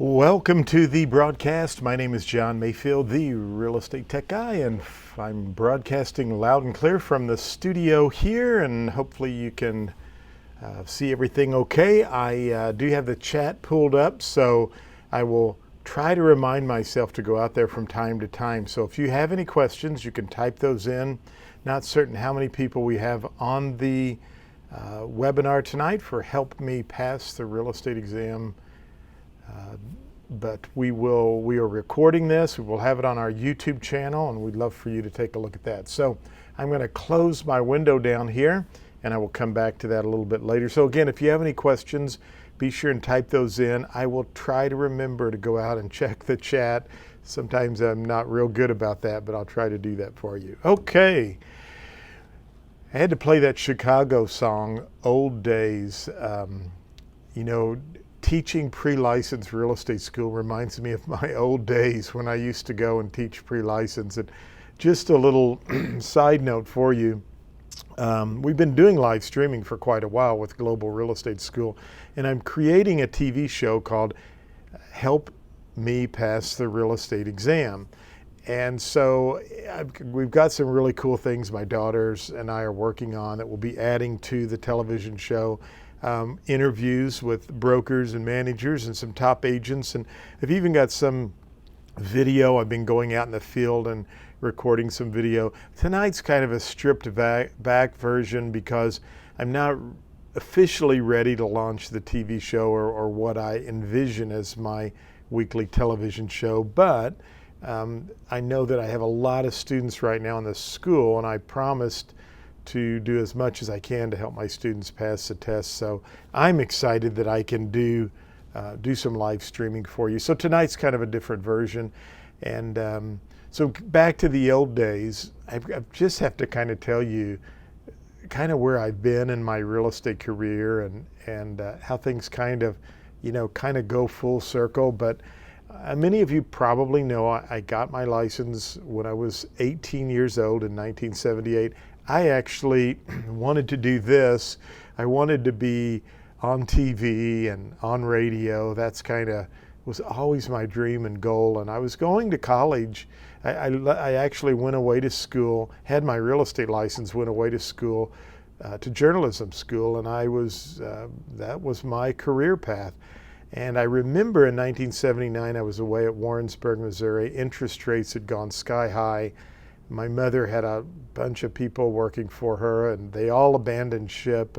Welcome to the broadcast. My name is John Mayfield, the real estate tech guy, and I'm broadcasting loud and clear from the studio here, and hopefully you can see everything okay. I do have the chat pulled up, so I will try to remind myself to go out there from time to time. So if you have any questions, you can type those in. Not certain how many people we have on the webinar tonight for Help Me Pass the Real Estate Exam. But we are recording this. We will have it on our YouTube channel, and we'd love for you to take a look at that. So I'm going to close my window down here, and I will come back to that a little bit later. So again, if you have any questions, be sure and type those in. I will try to remember to go out and check the chat. Sometimes I'm not real good about that, but I'll try to do that for you. Okay. I had to play that Chicago song, Old Days. Teaching pre-licensed real estate school reminds me of my old days when I used to go and teach pre-license. And just a little side note for you, we've been doing live streaming for quite a while with Global Real Estate School, and I'm creating a TV show called Help Me Pass the Real Estate Exam. And so we've got some really cool things my daughters and I are working on that we'll be adding to the television show. Interviews with brokers and managers and some top agents, and I've even got some video. I've been going out in the field and recording some video. Tonight's kind of a stripped back version because I'm not officially ready to launch the TV show or what I envision as my weekly television show, but I know that I have a lot of students right now in the school, and I promised to do as much as I can to help my students pass the test. So I'm excited that I can do some live streaming for you. So tonight's kind of a different version. And so back to the old days, I just have to kind of tell you kind of where I've been in my real estate career and how things kind of go full circle. But many of you probably know I got my license when I was 18 years old in 1978. I actually wanted to do this. I wanted to be on TV and on radio. That's kind of was always my dream and goal. And I was going to college. I actually went away to school, had my real estate license, went away to school, to journalism school, and that was my career path. And I remember in 1979, I was away at Warrensburg, Missouri. Interest rates had gone sky high. My mother had a bunch of people working for her, and they all abandoned ship.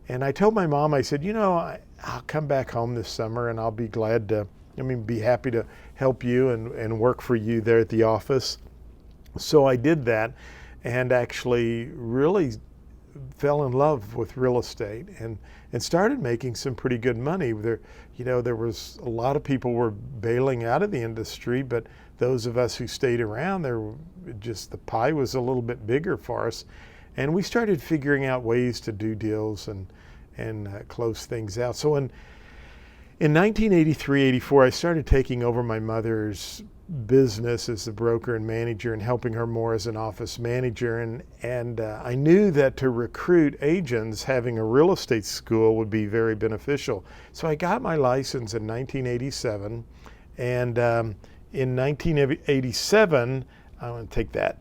And I told my mom, I said, I'll come back home this summer, and I'll be be happy to help you and work for you there at the office. So I did that, and actually really fell in love with real estate and started making some pretty good money. There was a lot of people were bailing out of the industry, but those of us who stayed around, the pie was a little bit bigger for us. And we started figuring out ways to do deals and close things out. So in 1983-84, I started taking over my mother's business as the broker and manager and helping her more as an office manager. And I knew that to recruit agents, having a real estate school would be very beneficial. So I got my license in 1987. And in 1987, I want to take that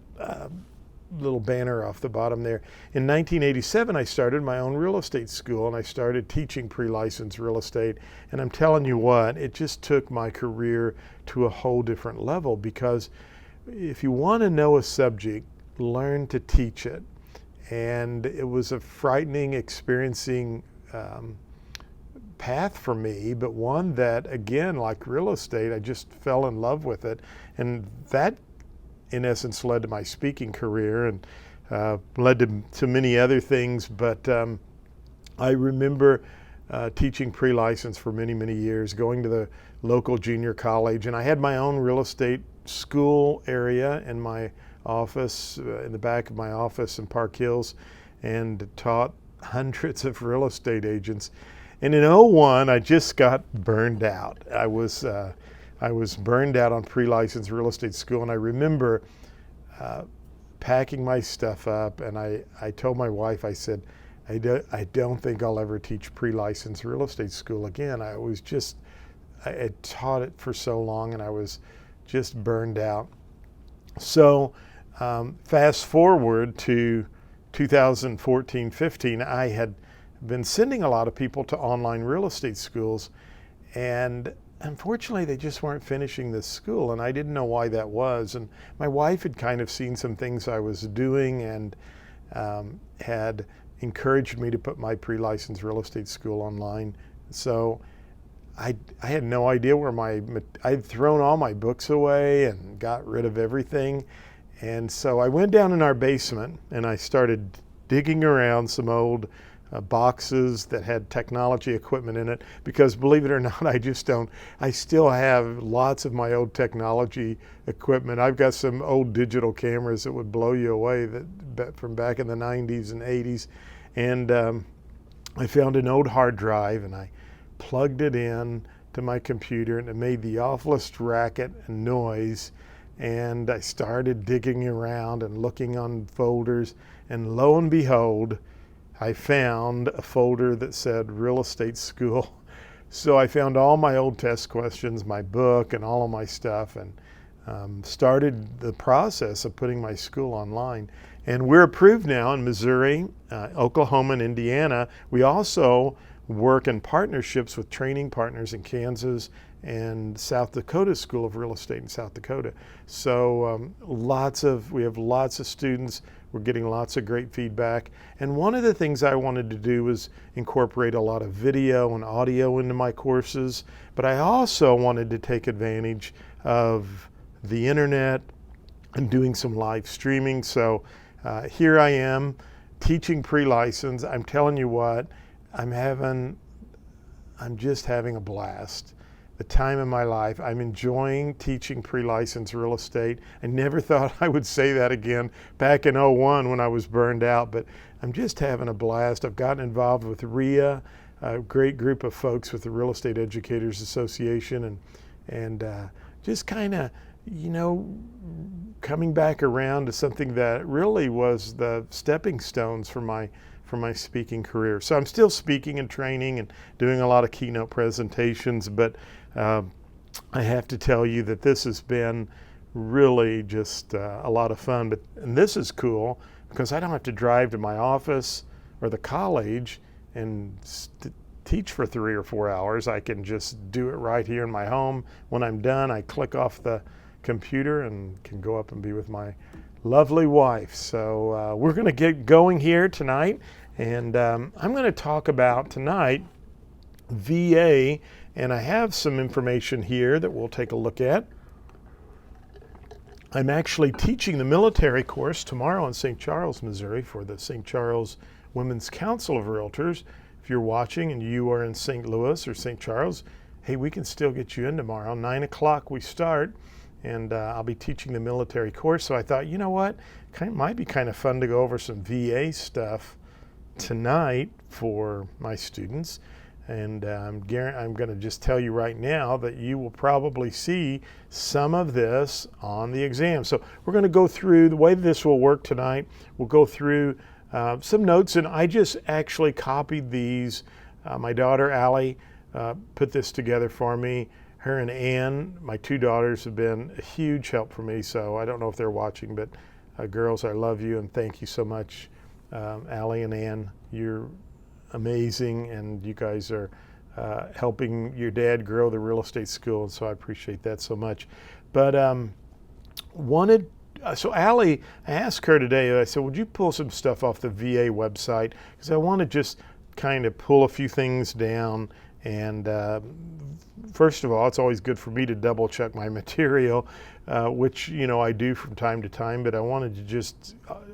little banner off the bottom there. In 1987, I started my own real estate school, and I started teaching pre-licensed real estate. And I'm telling you what, it just took my career to a whole different level, because if you want to know a subject, learn to teach it. And it was a frightening, experiencing path for me, but one that, again, like real estate, I just fell in love with it. And that, in essence, led to my speaking career and led to many other things. But I remember teaching pre-license for many, many years, going to the local junior college. And I had my own real estate school area in my office, in the back of my office in Park Hills, and taught hundreds of real estate agents. And in '01, I just got burned out. I was burned out on pre-licensed real estate school, and I remember packing my stuff up, and I told my wife, I said, I don't think I'll ever teach pre-licensed real estate school again. I had taught it for so long and I was just burned out. So fast forward to 2014-15, I had been sending a lot of people to online real estate schools, and unfortunately they just weren't finishing this school, and I didn't know why that was. And my wife had kind of seen some things I was doing and had encouraged me to put my pre-licensed real estate school online. So I had no idea where I'd thrown all my books away and got rid of everything. And so I went down in our basement and I started digging around some old boxes that had technology equipment in it, because believe it or not, I still have lots of my old technology equipment. I've got some old digital cameras that would blow you away from back in the 90s and 80s. And I found an old hard drive and I plugged it in to my computer, and it made the awfulest racket and noise. And I started digging around and looking on folders, and lo and behold, I found a folder that said real estate school. So I found all my old test questions, my book, and all of my stuff, and started the process of putting my school online. And we're approved now in Missouri, Oklahoma, and Indiana. We also work in partnerships with training partners in Kansas and South Dakota School of Real Estate in South Dakota. So we have lots of students. We're getting lots of great feedback. And one of the things I wanted to do was incorporate a lot of video and audio into my courses, but I also wanted to take advantage of the internet and doing some live streaming. So here I am teaching pre-license. I'm telling you what, I'm just having a blast. The time of my life. I'm enjoying teaching pre-licensed real estate. I never thought I would say that again back in '01 when I was burned out, but I'm just having a blast. I've gotten involved with REIA, a great group of folks with the Real Estate Educators Association, and just kind of, coming back around to something that really was the stepping stones for my speaking career. So I'm still speaking and training and doing a lot of keynote presentations, but I have to tell you that this has been really just a lot of fun. And this is cool because I don't have to drive to my office or the college and teach for 3 or 4 hours. I can just do it right here in my home. When I'm done, I click off the computer and can go up and be with my lovely wife. So we're going to get going here tonight, and I'm going to talk about tonight VA, and I have some information here that we'll take a look at. I'm actually teaching the military course tomorrow in St. Charles, Missouri, for the St. Charles Women's Council of Realtors. If you're watching and you are in St. Louis or St. Charles, hey, we can still get you in tomorrow. 9 o'clock we start, and I'll be teaching the military course. So I thought, you know what, might be kind of fun to go over some VA stuff tonight for my students. And I'm going to just tell you right now that you will probably see some of this on the exam. So we're going to go through the way this will work tonight. We'll go through some notes, and I just actually copied these. My daughter Allie put this together for me. Her and Ann, my 2 daughters, have been a huge help for me. So I don't know if they're watching, but girls, I love you and thank you so much. Allie and Ann, you're amazing, and you guys are helping your dad grow the real estate school, and so I appreciate that so much. But so Allie, I asked her today, I said, would you pull some stuff off the VA website? Because I want to just kind of pull a few things down. And first of all, it's always good for me to double check my material, which, I do from time to time, but I wanted to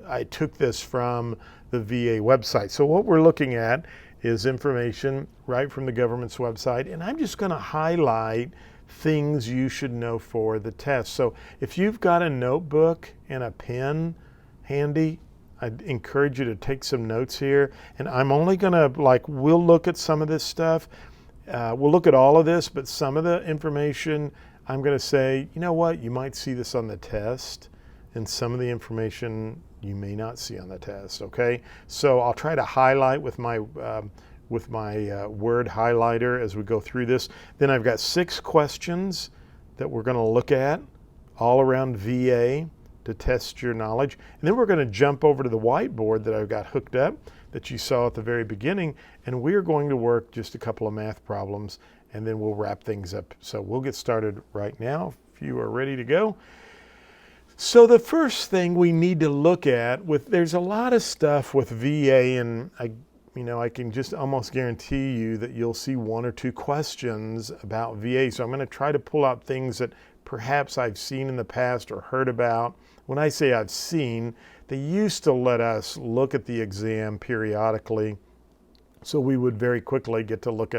I took this from the VA website. So what we're looking at is information right from the government's website, and I'm just going to highlight things you should know for the test. So if you've got a notebook and a pen handy, I'd encourage you to take some notes here. And I'm only going to, we'll look at some of this stuff. We'll look at all of this, but some of the information I'm going to say, you know what, you might see this on the test, and some of the information you may not see on the test, okay? So I'll try to highlight with my with my word highlighter as we go through this. Then I've got 6 questions that we're going to look at all around VA to test your knowledge. And then we're going to jump over to the whiteboard that I've got hooked up that you saw at the very beginning, and we're going to work just a couple of math problems, and then we'll wrap things up. So we'll get started right now if you are ready to go. So the first thing we need to look at, there's a lot of stuff with VA, and I can just almost guarantee you that you'll see 1 or 2 questions about VA. So I'm going to try to pull out things that perhaps I've seen in the past or heard about. When I say I've seen, they used to let us look at the exam periodically, so we would very quickly get to look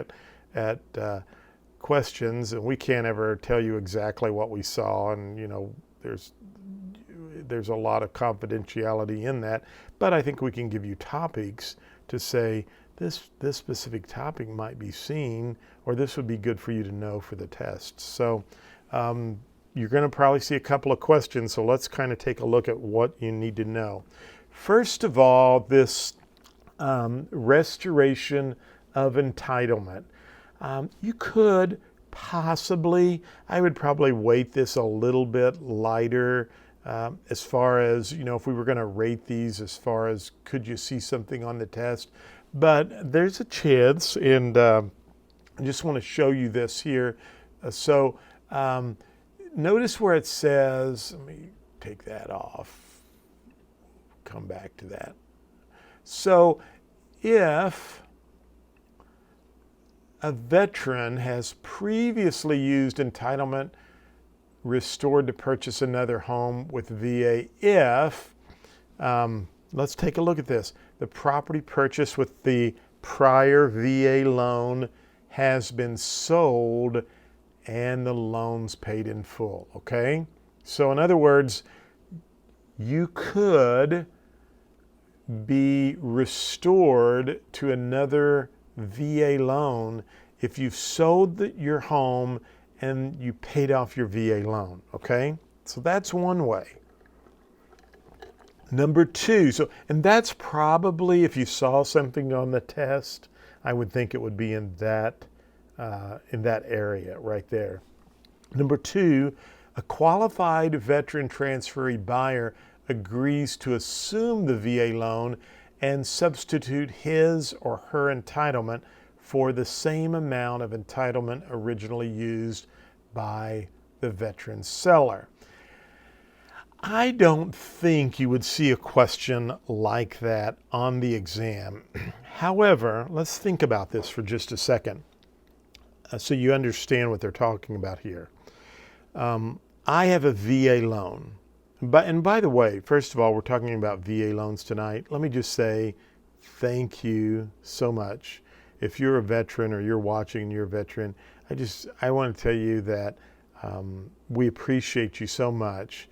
at questions, and we can't ever tell you exactly what we saw, and there's a lot of confidentiality in that, but I think we can give you topics to say this specific topic might be seen, or this would be good for you to know for the test. So you're going to probably see a couple of questions, so let's kind of take a look at what you need to know. First of all, this restoration of entitlement. You could possibly, I would probably weight this a little bit lighter as far as, if we were going to rate these as far as could you see something on the test. But there's a chance, and I just want to show you this here. Notice where it says, let me take that off, come back to that. So if a veteran has previously used entitlement restored to purchase another home with VA, if, let's take a look at this, the property purchased with the prior VA loan has been sold and the loan's paid in full, okay? So in other words, you could be restored to another VA loan if you've sold your home and you paid off your VA loan, okay? So that's one way. Number 2, and that's probably, if you saw something on the test, I would think it would be in that area right there. Number 2, a qualified veteran transferee buyer agrees to assume the VA loan and substitute his or her entitlement for the same amount of entitlement originally used by the veteran seller. I don't think you would see a question like that on the exam. However, let's think about this for just a second so you understand what they're talking about here. I have a VA loan. And by the way, first of all, we're talking about VA loans tonight. Let me just say thank you so much. If you're a veteran or you're watching and you're a veteran, I want to tell you that we appreciate you so much.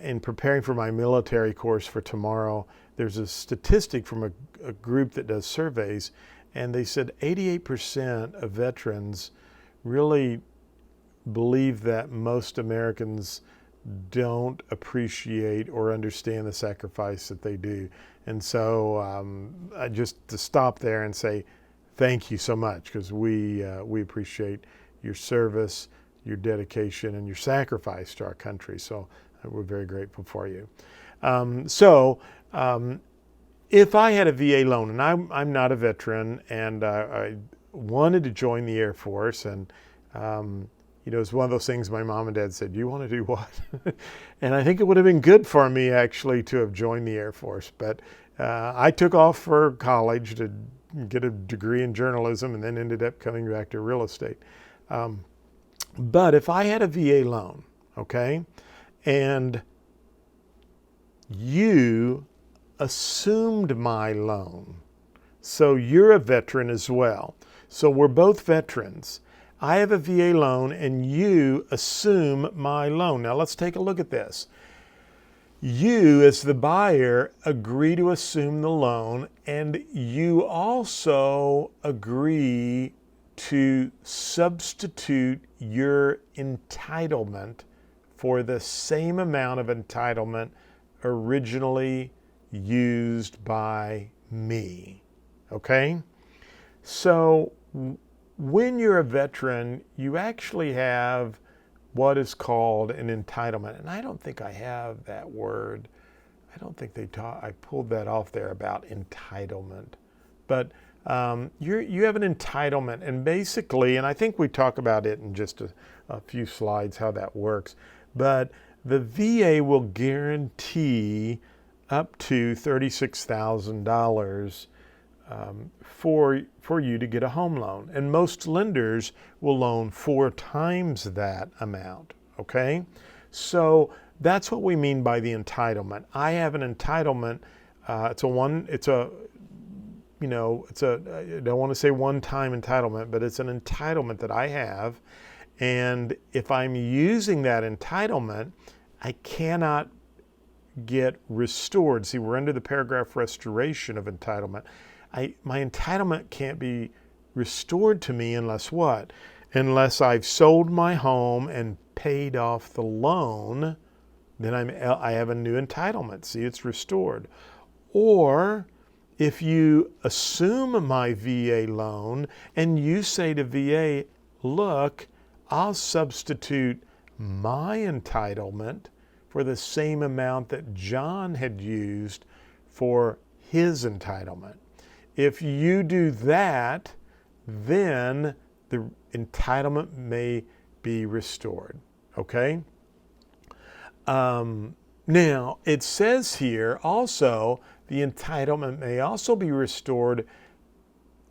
In preparing for my military course for tomorrow, there's a statistic from a group that does surveys, and they said 88% of veterans really believe that most Americans don't appreciate or understand the sacrifice that they do. And so I just to stop there and say thank you so much, because we appreciate your service, your dedication, and your sacrifice to our country. So we're very grateful for you. If I had a VA loan, and I'm not a veteran, and I wanted to join the Air Force, and it's one of those things my mom and dad said, you want to do what? And I think it would have been good for me actually to have joined the Air Force. But I took off for college to get a degree in journalism and then ended up coming back to real estate. But if I had a VA loan, okay, and you assumed my loan, so you're a veteran as well. So we're both veterans. I have a VA loan and you assume my loan. Now let's take a look at this. You, as the buyer, agree to assume the loan, and you also agree to substitute your entitlement for the same amount of entitlement originally used by me. Okay? So when you're a veteran, you actually have what is called an entitlement. And I don't think I have that word. I don't think I pulled that off there about entitlement. But you have an entitlement, and basically, and I think we talk about it in just a few slides how that works, but the VA will guarantee up to $36,000 for you to get a home loan. And most lenders will loan 4 times that amount, okay? So that's what we mean by the entitlement. I have an entitlement. I don't want to say one-time entitlement, but it's an entitlement that I have. And if I'm using that entitlement, I cannot get restored. See, we're under the paragraph restoration of entitlement. My entitlement can't be restored to me unless what? Unless I've sold my home and paid off the loan, then I have a new entitlement. See, it's restored. Or if you assume my VA loan and you say to VA, look, I'll substitute my entitlement for the same amount that John had used for his entitlement. If you do that, then the entitlement may be restored, okay? Now, it says here also, the entitlement may also be restored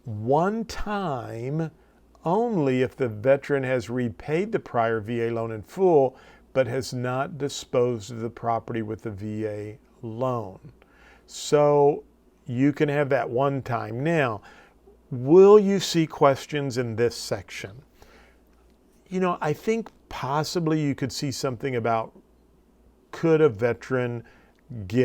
one time only if the veteran has repaid the prior VA loan in full, but has not disposed of the property with the VA loan. So you can have that one time. Now, will you see questions in this section? I think possibly you could see something about, could a veteran be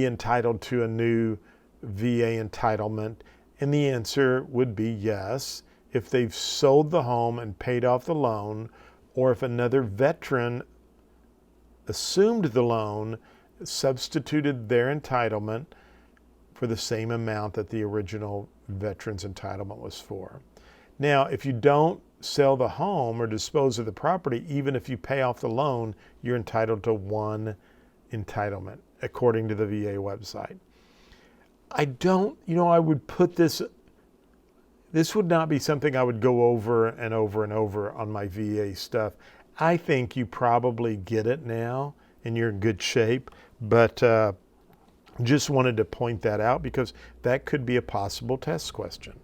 entitled to a new VA entitlement? And the answer would be yes, if they've sold the home and paid off the loan, or if another veteran assumed the loan, substituted their entitlement for the same amount that the original veteran's entitlement was for. Now, if you don't sell the home or dispose of the property, even if you pay off the loan, you're entitled to one entitlement, according to the VA website. I would put this would not be something I would go over and over and over on my VA stuff. I think you probably get it now and you're in good shape, but just wanted to point that out because that could be a possible test question.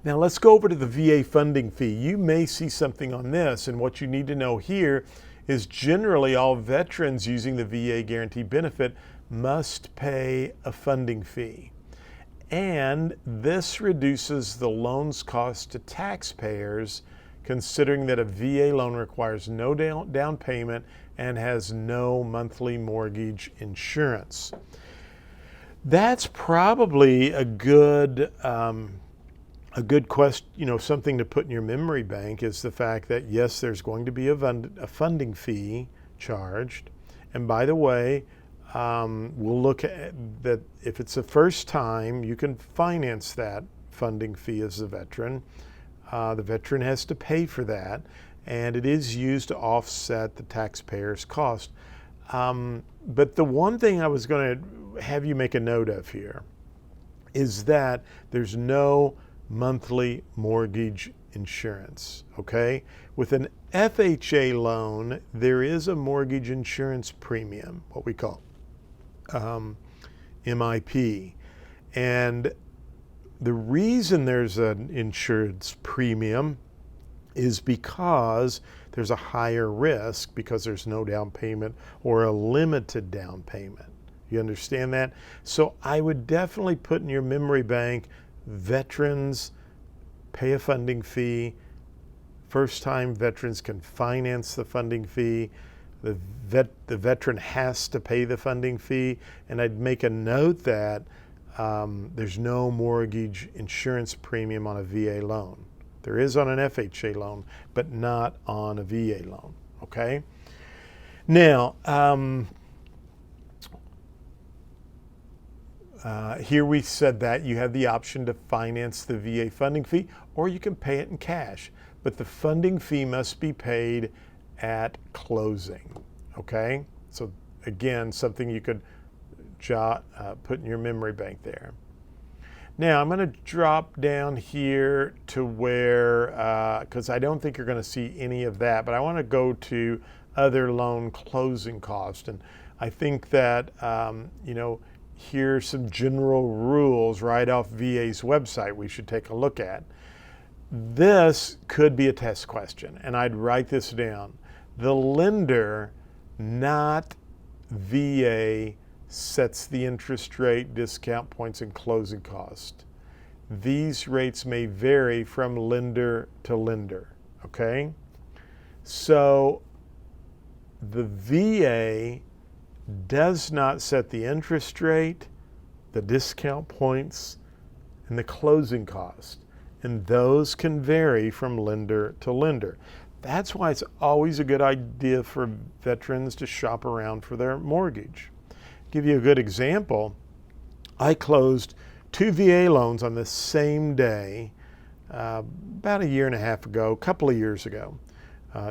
Now let's go over to the VA funding fee. You may see something on this, and what you need to know here is generally all veterans using the VA guarantee benefit must pay a funding fee. And this reduces the loan's cost to taxpayers, considering that a VA loan requires no down payment and has no monthly mortgage insurance. That's probably a good question, something to put in your memory bank is the fact that yes, there's going to be a funding fee charged. And by the way, we'll look at that. If it's the first time, you can finance that funding fee as a veteran. The veteran has to pay for that, and it is used to offset the taxpayer's cost. But the one thing I was going to have you make a note of here is that there's no monthly mortgage insurance, okay? With an FHA loan, there is a mortgage insurance premium, what we call MIP. And the reason there's an insurance premium is because there's a higher risk because there's no down payment or a limited down payment. You understand that? So I would definitely put in your memory bank, veterans pay a funding fee. First-time veterans can finance the funding fee. The veteran has to pay the funding fee. And I'd make a note that there's no mortgage insurance premium on a VA loan. There is on an FHA loan, but not on a VA loan, okay? Now, here we said that you have the option to finance the VA funding fee, or you can pay it in cash. But the funding fee must be paid at closing. Okay? So again, something you could put in your memory bank there. Now I'm going to drop down here to where, because I don't think you're going to see any of that, but I want to go to other loan closing costs. And I think that, here's some general rules right off VA's website we should take a look at. This could be a test question, and I'd write this down. The lender, not VA, sets the interest rate, discount points, and closing cost. These rates may vary from lender to lender, okay? So the VA does not set the interest rate, the discount points, and the closing cost. And those can vary from lender to lender. That's why it's always a good idea for veterans to shop around for their mortgage. Give you a good example. I closed 2 VA loans on the same day about a year and a half ago, a couple of years ago.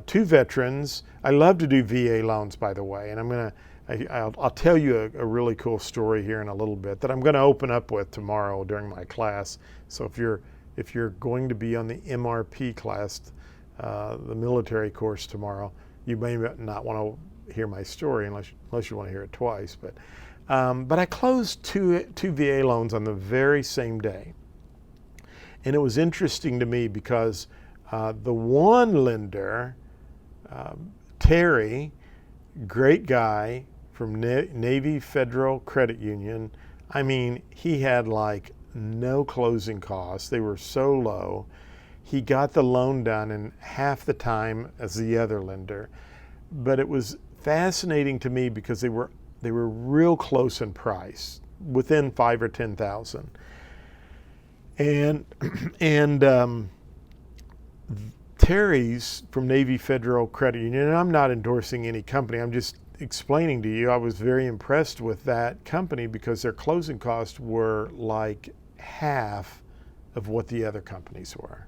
2 veterans. I love to do VA loans, by the way, and I'll tell you a really cool story here in a little bit that I'm going to open up with tomorrow during my class. So if you're going to be on the MRP class, the military course tomorrow, you may not want to hear my story unless you want to hear it twice. But I closed two VA loans on the very same day, and it was interesting to me because the one lender, Terry, great guy from Navy Federal Credit Union. I mean, he had like no closing costs. They were so low. He got the loan done in half the time as the other lender. But it was fascinating to me because they were real close in price, within $5,000 or $10,000. And Terry's from Navy Federal Credit Union, and I'm not endorsing any company, I'm just explaining to you, I was very impressed with that company because their closing costs were like half of what the other companies were.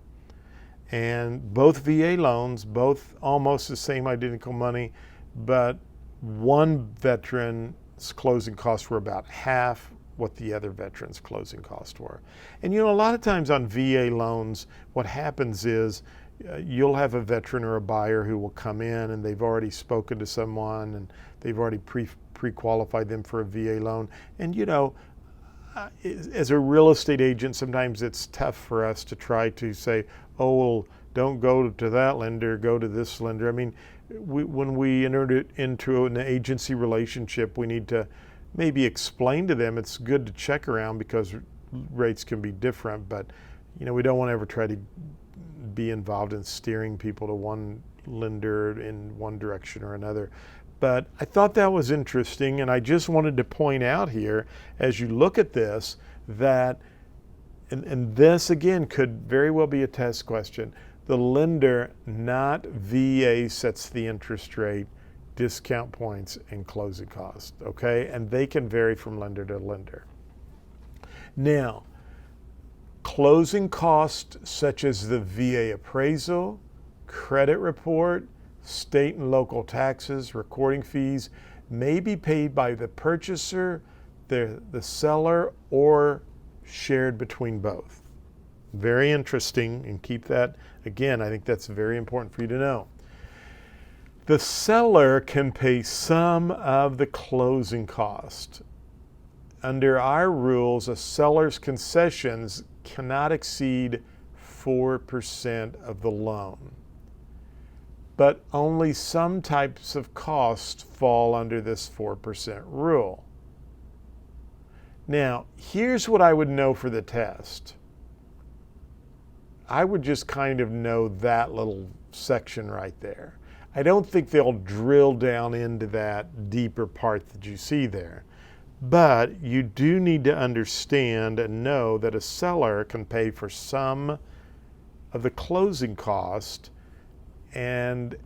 And both VA loans, both almost the same identical money, but one veteran's closing costs were about half what the other veteran's closing costs were. And a lot of times on VA loans, what happens is you'll have a veteran or a buyer who will come in and they've already spoken to someone and they've already pre-qualified them for a VA loan. And as a real estate agent, sometimes it's tough for us to try to say, oh, well, don't go to that lender, go to this lender. I mean, when we entered into an agency relationship, we need to maybe explain to them it's good to check around because rates can be different, but we don't want to ever try to be involved in steering people to one lender in one direction or another. But I thought that was interesting, and I just wanted to point out here, as you look at this, that, and this again could very well be a test question, the lender, not VA, sets the interest rate, discount points, and closing costs, okay? And they can vary from lender to lender. Now, closing costs such as the VA appraisal, credit report, state and local taxes, recording fees may be paid by the purchaser, the seller, or shared between both. Very interesting, and keep that, again, I think that's very important for you to know. The seller can pay some of the closing cost. Under our rules, a seller's concessions cannot exceed 4% of the loan. But only some types of costs fall under this 4% rule. Now, here's what I would know for the test. I would just kind of know that little section right there. I don't think they'll drill down into that deeper part that you see there. But you do need to understand and know that a seller can pay for some of the closing cost, and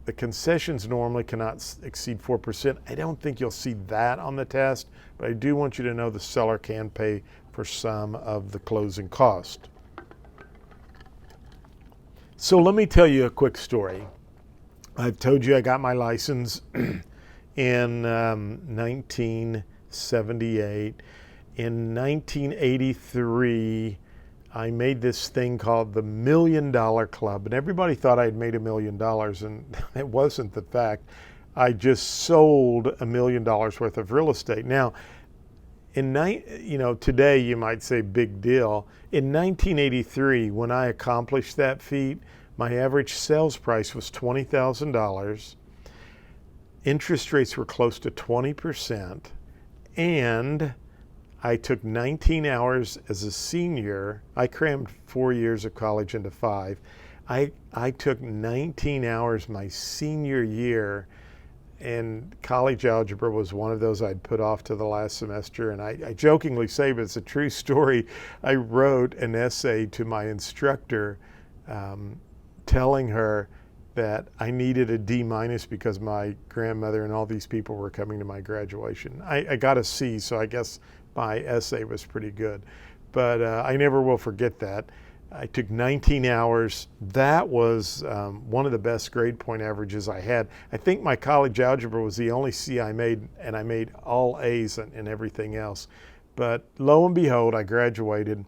The concessions normally cannot exceed 4%. I don't think you'll see that on the test, but I do want you to know the seller can pay for some of the closing cost. So let me tell you a quick story. I've told you I got my license in 1978. In 1983, I made this thing called the $1 Million Club, and everybody thought I'd made $1 million, and it wasn't the fact. I just sold $1 million worth of real estate. Now, today you might say big deal. In 1983, when I accomplished that feat, my average sales price was $20,000. Interest rates were close to 20%, and I took 19 hours as a senior. I crammed 4 years of college into 5. I took 19 hours my senior year, and college algebra was one of those I'd put off to the last semester. And I jokingly say, but it's a true story, I wrote an essay to my instructor telling her that I needed a D- because my grandmother and all these people were coming to my graduation. I got a C, so I guess my essay was pretty good. But I never will forget that. I took 19 hours. That was one of the best grade point averages I had. I think my college algebra was the only C I made, and I made all A's in everything else. But lo and behold, I graduated,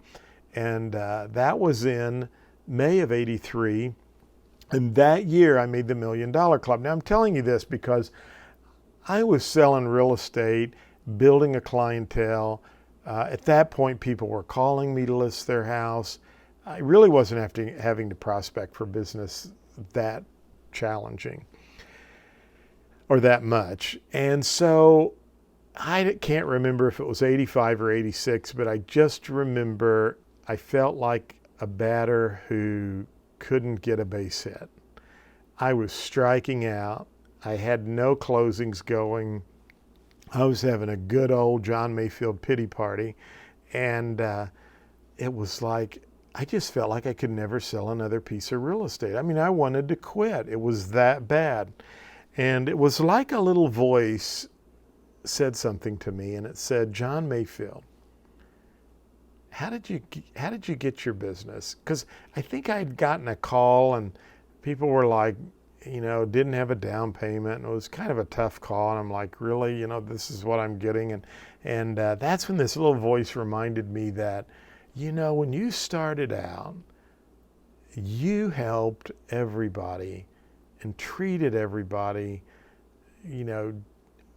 and that was in May of '83. And that year I made the $1 Million Club. Now I'm telling you this because I was selling real estate, building a clientele. At that point, people were calling me to list their house. I really wasn't having to prospect for business that challenging or that much. And so I can't remember if it was 85 or 86, but I just remember I felt like a batter who couldn't get a base hit. I was striking out. I had no closings going. I was having a good old John Mayfield pity party. And it was like, I just felt like I could never sell another piece of real estate. I mean, I wanted to quit. It was that bad. And it was like a little voice said something to me, and it said, John Mayfield, how did you get your business? Because I think I'd gotten a call, and people were like, didn't have a down payment, and it was kind of a tough call. And I'm like, really, this is what I'm getting. And that's when this little voice reminded me that, when you started out, you helped everybody and treated everybody,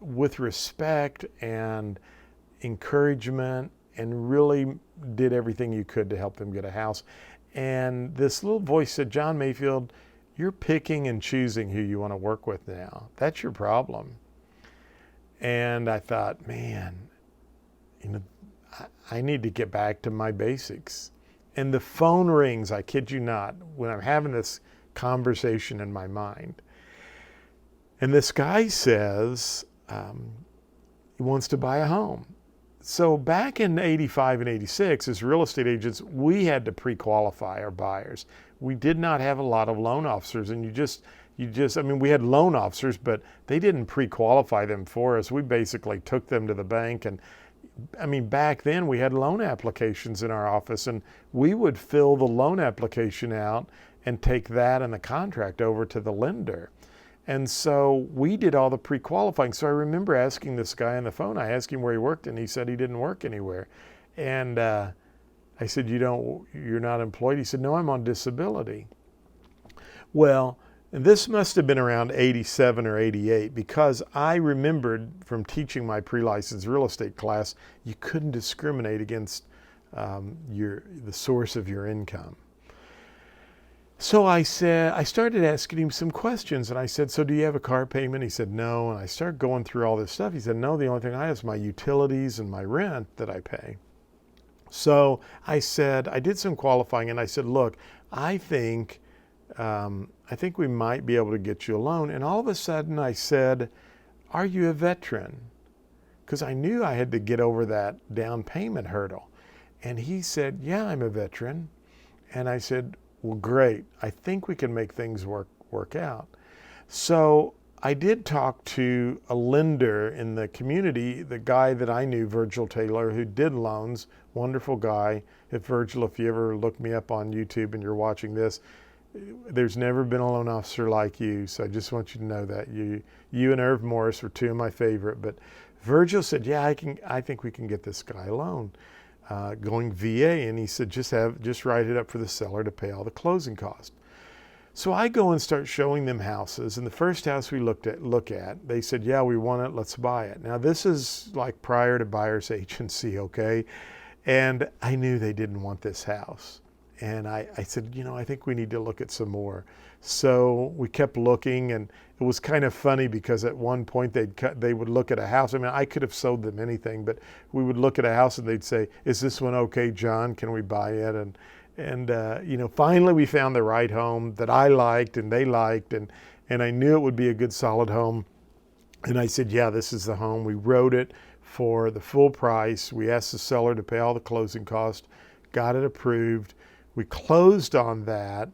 with respect and encouragement, and really did everything you could to help them get a house. And this little voice said, John Mayfield, you're picking and choosing who you want to work with now. That's your problem. And I thought, man, I need to get back to my basics. And the phone rings, I kid you not, when I'm having this conversation in my mind. And this guy says he wants to buy a home. So back in 85 and 86, as real estate agents, we had to pre-qualify our buyers. We did not have a lot of loan officers, and we had loan officers, but they didn't pre-qualify them for us. We basically took them to the bank, and back then we had loan applications in our office, and we would fill the loan application out and take that and the contract over to the lender. And so we did all the pre-qualifying. So I remember asking this guy on the phone, I asked him where he worked, and he said he didn't work anywhere. And I said, you're not employed? He said, no, I'm on disability. Well, this must have been around 87 or 88, because I remembered from teaching my pre-licensed real estate class, you couldn't discriminate against the source of your income. So I started asking him some questions, and I said, so do you have a car payment? He said, no. And I started going through all this stuff. He said, no, the only thing I have is my utilities and my rent that I pay. So I said, I did some qualifying, and I said, look, I think we might be able to get you a loan. And all of a sudden I said, are you a veteran? Because I knew I had to get over that down payment hurdle. And he said, yeah, I'm a veteran. And I said, well, great. I think we can make things work out. So I did talk to a lender in the community, the guy that I knew, Virgil Taylor, who did loans, wonderful guy. Virgil, if you ever look me up on YouTube and you're watching this, there's never been a loan officer like you. So I just want you to know that you and Irv Morris were two of my favorite. But Virgil said, yeah, I think we can get this guy a loan going VA. And he said, just write it up for the seller to pay all the closing costs. So I go and start showing them houses, and the first house we look at, they said, yeah, we want it, let's buy it. Now this is like prior to buyer's agency, okay? And I knew they didn't want this house. And I said, I think we need to look at some more. So we kept looking, and it was kind of funny because at one point they would look at a house. I mean, I could have sold them anything, but we would look at a house and they'd say, is this one okay, John? Can we buy it? And finally we found the right home that I liked and they liked, and I knew it would be a good solid home. And I said, yeah, this is the home. We wrote it for the full price. We asked the seller to pay all the closing costs, got it approved. We closed on that,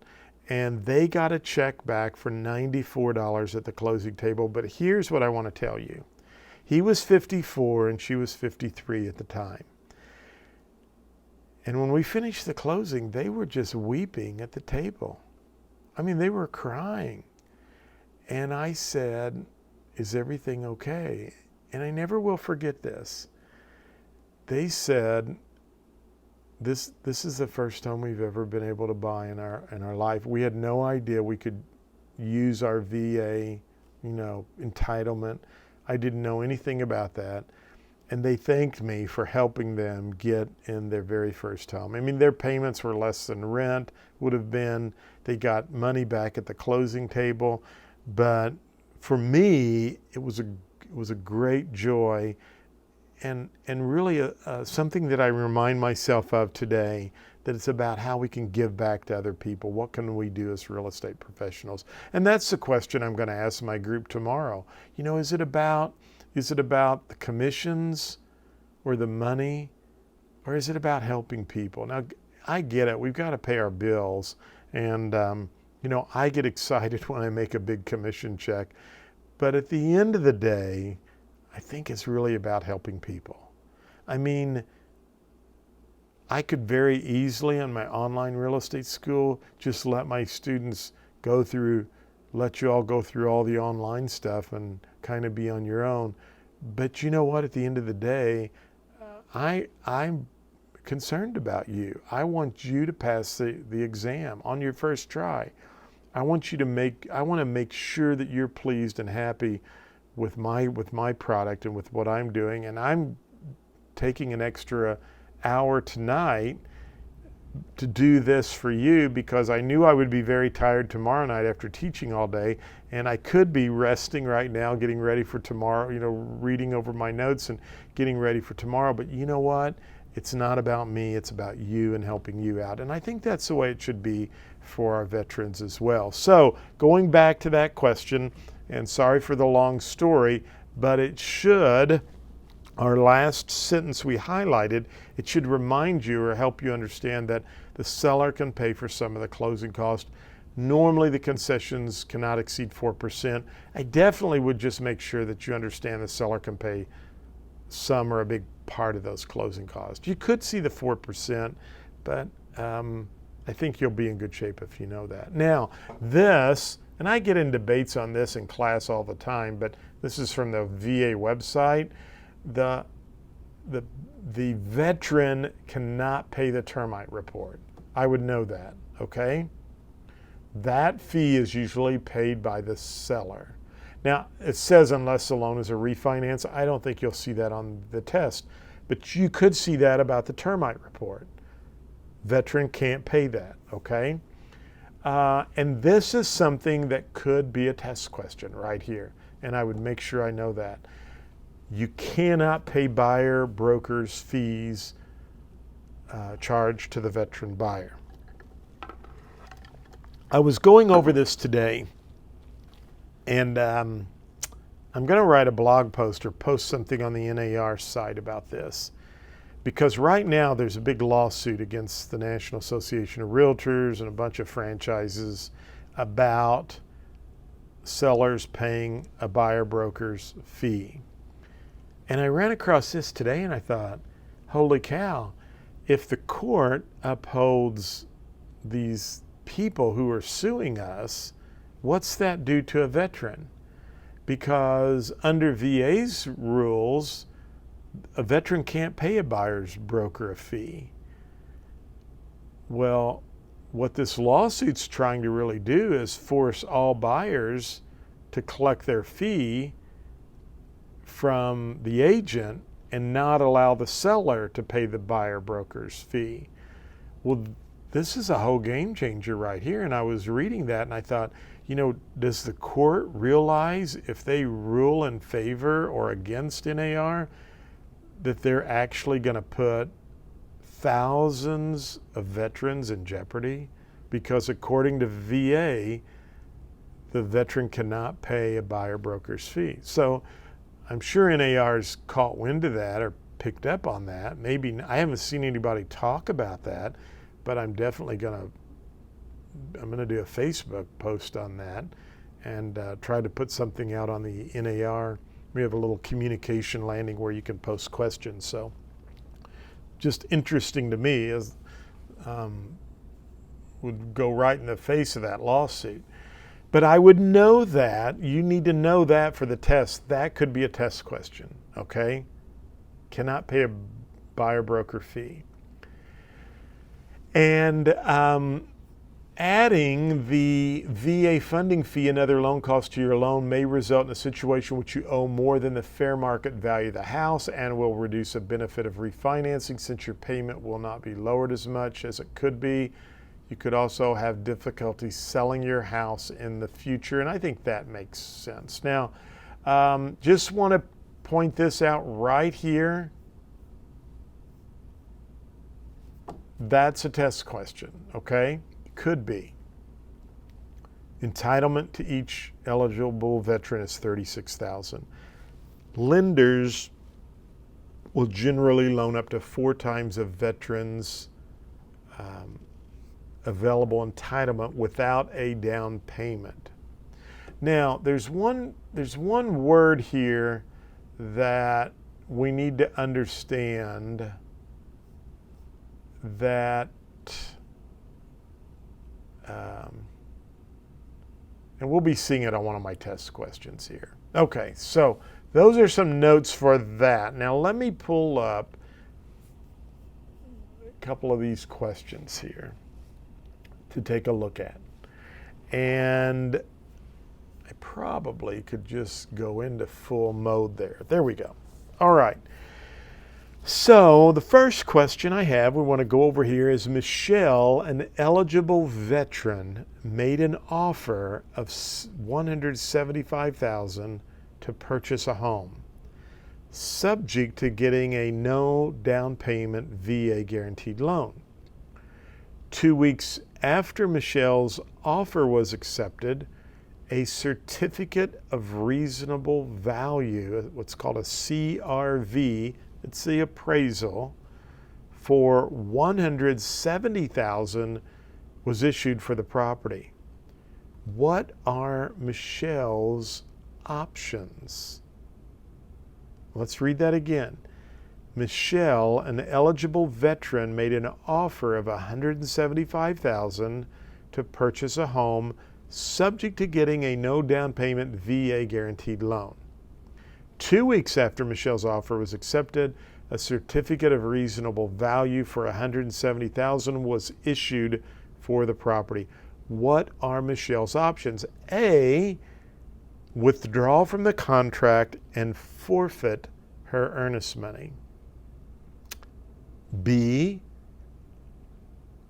and they got a check back for $94 at the closing table. But here's what I want to tell you. He was 54 and she was 53 at the time. And when we finished the closing, they were just weeping at the table. I mean, they were crying. And I said, is everything okay? And I never will forget this. They said, this is the first home we've ever been able to buy in our life. We had no idea we could use our VA, entitlement. I didn't know anything about that. And they thanked me for helping them get in their very first home. I mean, their payments were less than rent would have been. They got money back at the closing table. But for me, it was a great joy, and really something that I remind myself of today, that it's about how we can give back to other people. What can we do as real estate professionals? And that's the question I'm going to ask my group tomorrow. Is it about the commissions or the money, or is it about helping people? Now, I get it. We've got to pay our bills. And, I get excited when I make a big commission check. But at the end of the day, I think it's really about helping people. I mean, I could very easily on my online real estate school just let my students let you all go through all the online stuff and kind of be on your own. But you know what? At the end of the day, I'm concerned about you. I want you to pass the exam on your first try. I want to make sure that you're pleased and happy with my product and with what I'm doing. And I'm taking an extra hour tonight to do this for you because I knew I would be very tired tomorrow night after teaching all day, and I could be resting right now, getting ready for tomorrow, reading over my notes and getting ready for tomorrow. But you know what? It's not about me, it's about you and helping you out. And I think that's the way it should be for our veterans as well. So going back to that question, and sorry for the long story, but our last sentence we highlighted, it should remind you or help you understand that the seller can pay for some of the closing costs. Normally the concessions cannot exceed 4%. I definitely would just make sure that you understand the seller can pay some or a big part of those closing costs. You could see the 4%, but I think you'll be in good shape if you know that. Now, and I get in debates on this in class all the time, but this is from the VA website. The veteran cannot pay the termite report. I would know that, okay? That fee is usually paid by the seller. Now, it says unless the loan is a refinance. I don't think you'll see that on the test, but you could see that about the termite report. Veteran can't pay that, okay? And this is something that could be a test question right here, and I would make sure I know that. You cannot pay buyer brokers fees charged to the veteran buyer. I was going over this today, and I'm going to write a blog post or post something on the NAR site about this, because right now there's a big lawsuit against the National Association of Realtors and a bunch of franchises about sellers paying a buyer broker's fee. And I ran across this today and I thought, holy cow, if the court upholds these people who are suing us, what's that do to a veteran? Because under VA's rules, a veteran can't pay a buyer's broker a fee. Well, what this lawsuit's trying to really do is force all buyers to collect their fee from the agent and not allow the seller to pay the buyer broker's fee. Well, this is a whole game changer right here. And I was reading that and I thought, does the court realize if they rule in favor or against NAR that they're actually going to put thousands of veterans in jeopardy? Because according to VA, the veteran cannot pay a buyer broker's fee. So I'm sure NAR's caught wind of that or picked up on that. Maybe I haven't seen anybody talk about that, but I'm definitely going to do a Facebook post on that and try to put something out on the NAR. We have a little communication landing where you can post questions. So just interesting to me as would go right in the face of that lawsuit. But I would know that. You need to know that for the test. That could be a test question, okay? Cannot pay a buyer broker fee. And adding the VA funding fee and other loan costs to your loan may result in a situation which you owe more than the fair market value of the house and will reduce the benefit of refinancing since your payment will not be lowered as much as it could be. You could also have difficulty selling your house in the future, and I think that makes sense. Now, just want to point this out right here. That's a test question, okay? Could be. Entitlement to each eligible veteran is $36,000. Lenders will generally loan up to 4 times a veteran's available entitlement without a down payment. Now, there's one word here that we need to understand that, and we'll be seeing it on one of my test questions here. Okay, so those are some notes for that. Now let me pull up a couple of these questions here to take a look at. And I probably could just go into full mode there. There we go. All right. So the first question I have, we want to go over here, is Michelle, an eligible veteran, made an offer of $175,000 to purchase a home, subject to getting a no down payment VA guaranteed loan. 2 weeks after Michelle's offer was accepted, a certificate of reasonable value, what's called a CRV, it's the appraisal, for $170,000 was issued for the property. What are Michelle's options? Let's read that again. Michelle, an eligible veteran, made an offer of $175,000 to purchase a home, subject to getting a no down payment VA guaranteed loan. 2 weeks after Michelle's offer was accepted, a certificate of reasonable value for $170,000 was issued for the property. What are Michelle's options? A, withdraw from the contract and forfeit her earnest money. B,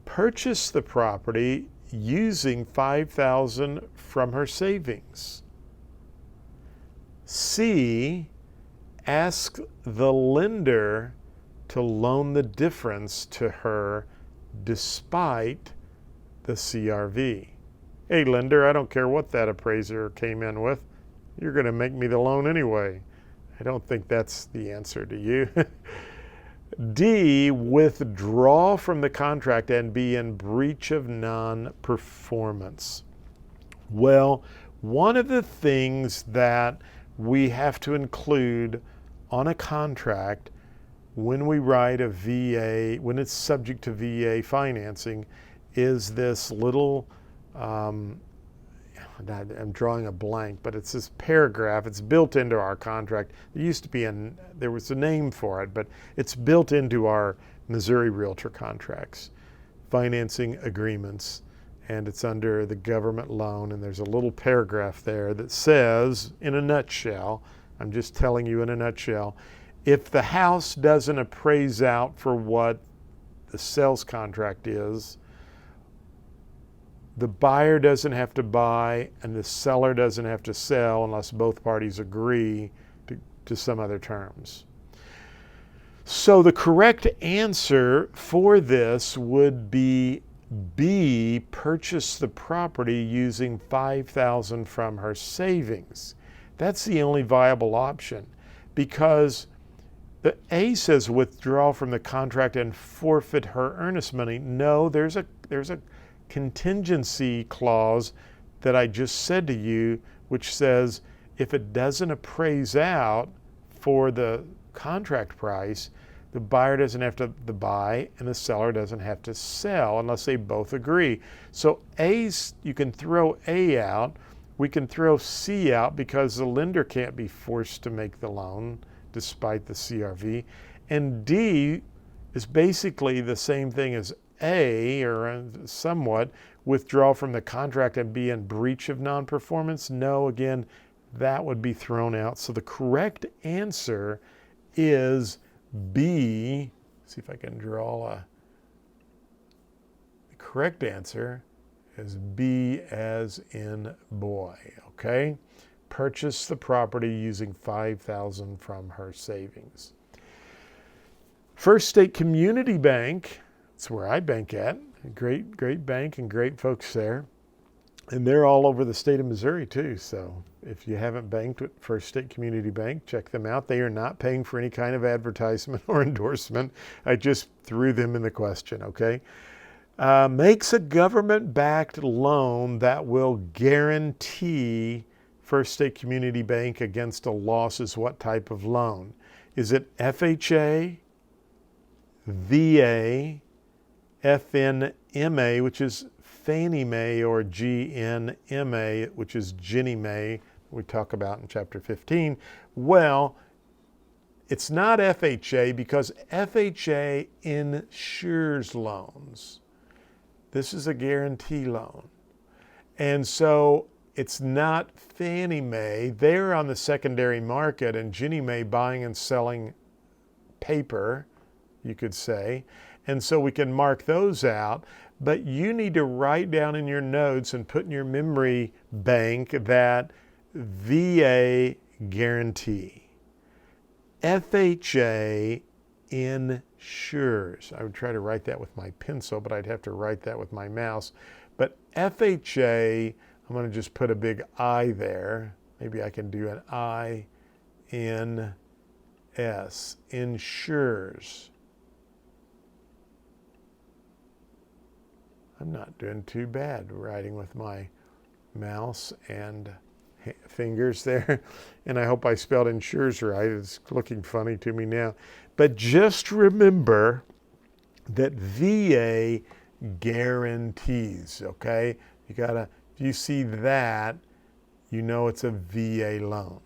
purchase the property using $5,000 from her savings. C, ask the lender to loan the difference to her despite the CRV. Hey lender, I don't care what that appraiser came in with. You're going to make me the loan anyway. I don't think that's the answer to you. D, withdraw from the contract and be in breach of non-performance. Well, One of the things that we have to include on a contract when we write a VA, when it's subject to VA financing, is this little, I'm drawing a blank, but it's this paragraph. It's built into our contract. There was a name for it, but it's built into our Missouri Realtor contracts, financing agreements, and it's under the government loan, and there's a little paragraph there that says, in a nutshell, I'm just telling you in a nutshell, if the house doesn't appraise out for what the sales contract is, the buyer doesn't have to buy and the seller doesn't have to sell unless both parties agree to some other terms. So the correct answer for this would be B, purchase the property using $5,000 from her savings. That's the only viable option, because the A says withdraw from the contract and forfeit her earnest money. No, there's a contingency clause that I just said to you, which says if it doesn't appraise out for the contract price, the buyer doesn't have to buy and the seller doesn't have to sell unless they both agree. So you can throw A out. We can throw C out because the lender can't be forced to make the loan despite the CRV. And D is basically the same thing as A, or somewhat, withdraw from the contract and be in breach of non-performance. No, again, that would be thrown out. So the correct answer is B. See if I can draw the correct answer is B as in boy, okay? Purchase the property using $5,000 from her savings. First State Community Bank, that's where I bank at. Great bank and great folks there. And they're all over the state of Missouri too. So if you haven't banked with First State Community Bank, check them out. They are not paying for any kind of advertisement or endorsement. I just threw them in the question, okay? Makes a government-backed loan that will guarantee First State Community Bank against a loss. Is what type of loan? Is it FHA, VA, FNMA, which is Fannie Mae, or GNMA, which is Ginnie Mae, we talk about in chapter 15? Well, it's not FHA because FHA insures loans. This is a guarantee loan. And so it's not Fannie Mae. They're on the secondary market, and Ginnie Mae buying and selling paper, you could say. And so we can mark those out. But you need to write down in your notes and put in your memory bank that VA guarantee. FHA insures. I would try to write that with my pencil, but I'd have to write that with my mouse. But FHA, I'm going to just put a big I there. Maybe I can do an INS, insures. I'm not doing too bad writing with my mouse and fingers there. And I hope I spelled insures right. It's looking funny to me now. But just remember that VA guarantees, okay? If you see that, you know it's a VA loan.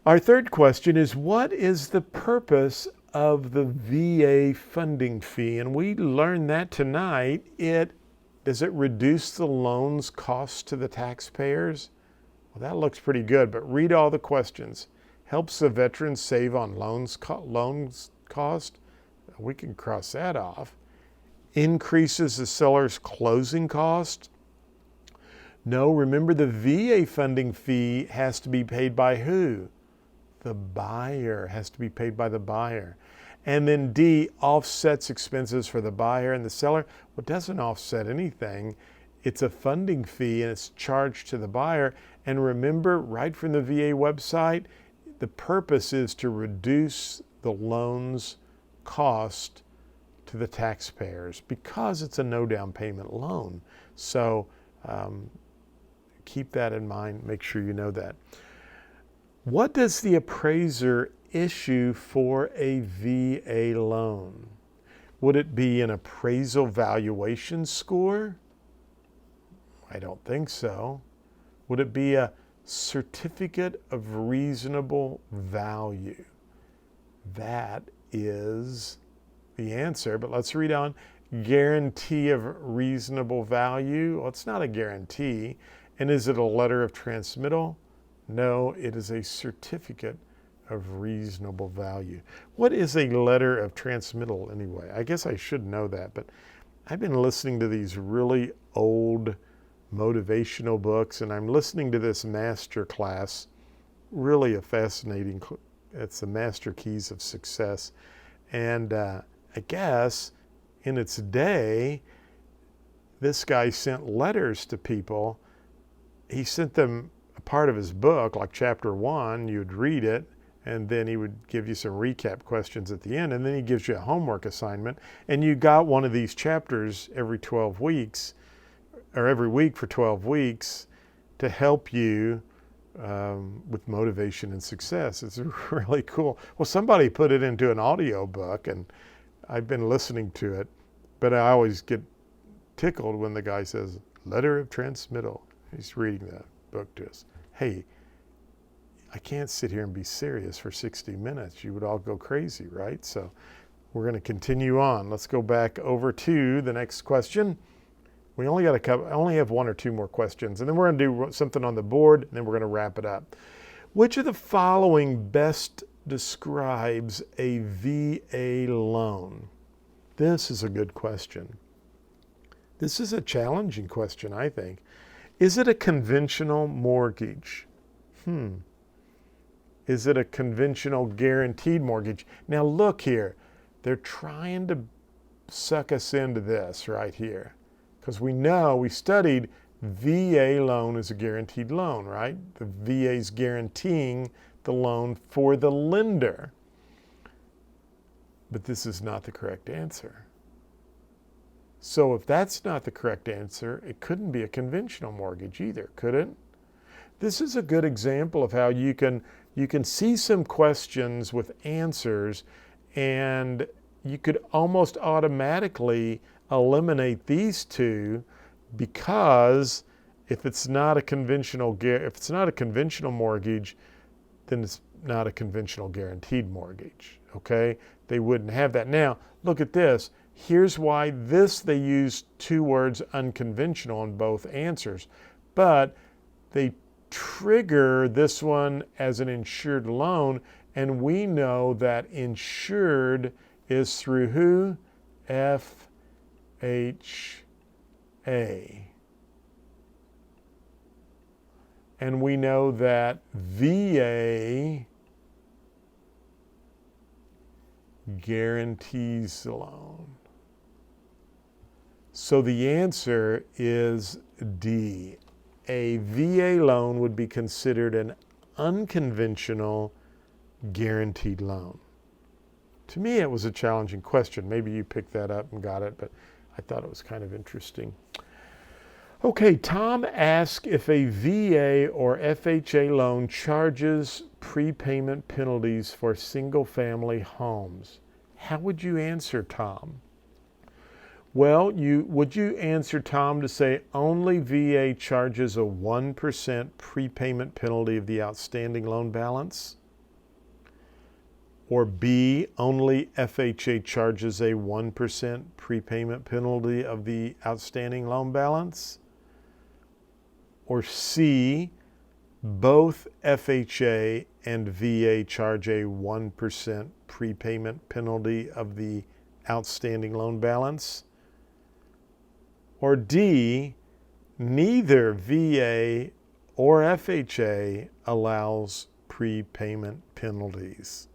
Our third question is, what is the purpose of the VA funding fee? And we learned that tonight. Does it reduce the loan's cost to the taxpayers? Well, that looks pretty good, but read all the questions. Helps the veteran save on loans cost? We can cross that off. Increases the seller's closing cost? No, remember the VA funding fee has to be paid by who? The buyer. Has to be paid by the buyer. And then D, offsets expenses for the buyer and the seller. Well, it doesn't offset anything. It's a funding fee and it's charged to the buyer. And remember, right from the VA website, the purpose is to reduce the loan's cost to the taxpayers because it's a no down payment loan. So keep that in mind. Make sure you know that. What does the appraiser issue for a VA loan? Would it be an appraisal valuation score? I don't think so. Would it be a certificate of reasonable value? That is the answer, but let's read on. Guarantee of reasonable value? Well, it's not a guarantee. And is it a letter of transmittal? No, it is a certificate of reasonable value. What is a letter of transmittal anyway? I guess I should know that, but I've been listening to these really old motivational books, and I'm listening to this master class, really a fascinating, it's the Master Keys of Success. And I guess in its day, this guy sent letters to people. He sent them a part of his book, like chapter 1, you'd read it, and then he would give you some recap questions at the end, and then he gives you a homework assignment, and you got one of these chapters every 12 weeks, or every week for 12 weeks, to help you with motivation and success. It's really cool. Well, somebody put it into an audio book, and I've been listening to it, but I always get tickled when the guy says, letter of transmittal. He's reading the book to us. Hey, I can't sit here and be serious for 60 minutes. You would all go crazy, right? So we're going to continue on. Let's go back over to the next question. We only got I only have one or two more questions, and then we're going to do something on the board, and then we're going to wrap it up. Which of the following best describes a VA loan? This is a good question. This is a challenging question, I think. Is it a conventional mortgage? Is it a conventional guaranteed mortgage? Now look here. They're trying to suck us into this right here. Because we know, we studied VA loan is a guaranteed loan, right? The VA is guaranteeing the loan for the lender. But this is not the correct answer. So if that's not the correct answer, it couldn't be a conventional mortgage either, could it? This is a good example of how you can see some questions with answers, and you could almost automatically eliminate these two, because if it's not a conventional mortgage, then it's not a conventional guaranteed mortgage. Okay, they wouldn't have that. Now look at this. Here's why they use two words unconventional in both answers, but they trigger this one as an insured loan, and we know that insured is through who? FHA. And we know that VA guarantees the loan. So the answer is D. A VA loan would be considered an unconventional guaranteed loan. To me, it was a challenging question. Maybe you picked that up and got it, but I thought it was kind of interesting. Okay, Tom asked if a VA or FHA loan charges prepayment penalties for single-family homes. How would you answer, Tom? Well, would you answer, Tom, to say only VA charges a 1% prepayment penalty of the outstanding loan balance? Or B, only FHA charges a 1% prepayment penalty of the outstanding loan balance? Or C, both FHA and VA charge a 1% prepayment penalty of the outstanding loan balance? Or D, neither VA or FHA allows prepayment penalties?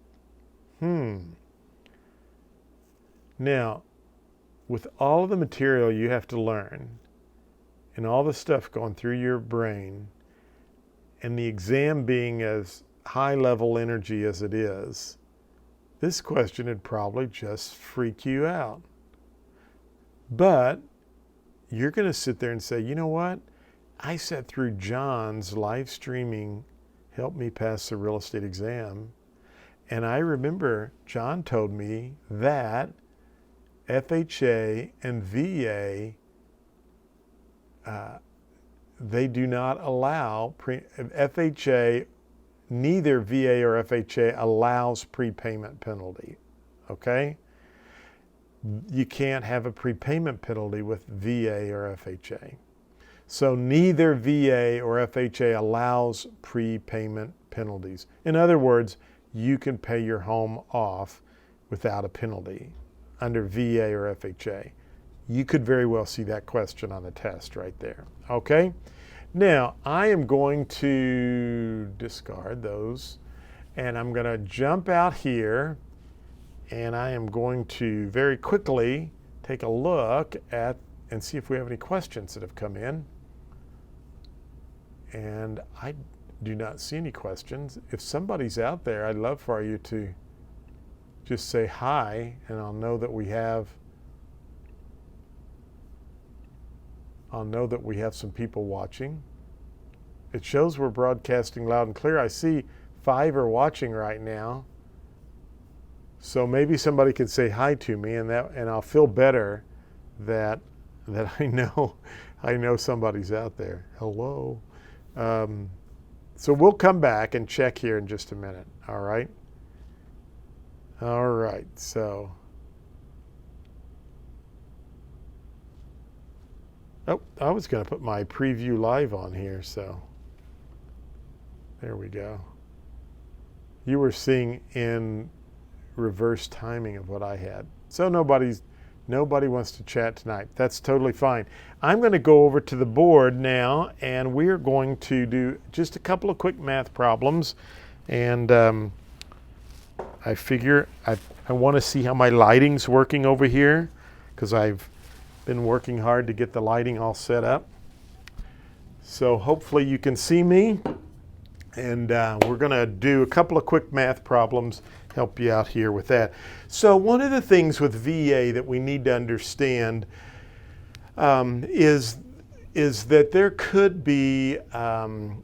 Now, with all of the material you have to learn and all the stuff going through your brain, and the exam being as high level energy as it is, this question would probably just freak you out. But you're going to sit there and say, you know what? I sat through John's live streaming Help Me Pass the Real Estate Exam, and I remember John told me that FHA and VA, they do not allow, FHA, neither VA or FHA allows prepayment penalty, okay? You can't have a prepayment penalty with VA or FHA. So neither VA or FHA allows prepayment penalties. In other words, you can pay your home off without a penalty under VA or FHA. You could very well see that question on the test right there. Okay? Now, I am going to discard those, and I'm going to jump out here, and I am going to very quickly take a look at and see if we have any questions that have come in. And I do not see any questions. If somebody's out there, I'd love for you to just say hi, and I'll know that we have some people watching. It shows we're broadcasting loud and clear. I see 5 are watching right now. So maybe somebody can say hi to me, and I'll feel better that I know somebody's out there. Hello. So we'll come back and check here in just a minute. All right. All right. So. Oh, I was going to put my preview live on here, so there we go. You were seeing in reverse timing of what I had. So nobody wants to chat tonight. That's totally fine. I'm going to go over to the board now, and we're going to do just a couple of quick math problems. And I figure I want to see how my lighting's working over here, because I've been working hard to get the lighting all set up. So hopefully you can see me. And we're going to do a couple of quick math problems, help you out here with that. So one of the things with VA that we need to understand is that there could be, or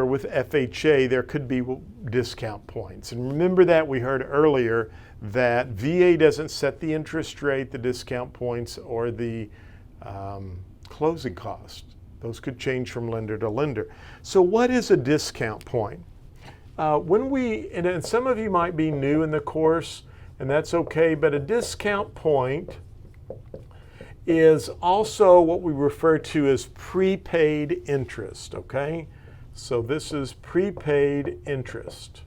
with FHA, there could be discount points. And remember that we heard earlier that VA doesn't set the interest rate, the discount points, or the closing cost. Those could change from lender to lender. So what is a discount point? And some of you might be new in the course, and that's okay, but a discount point is also what we refer to as prepaid interest, okay? So this is prepaid interest.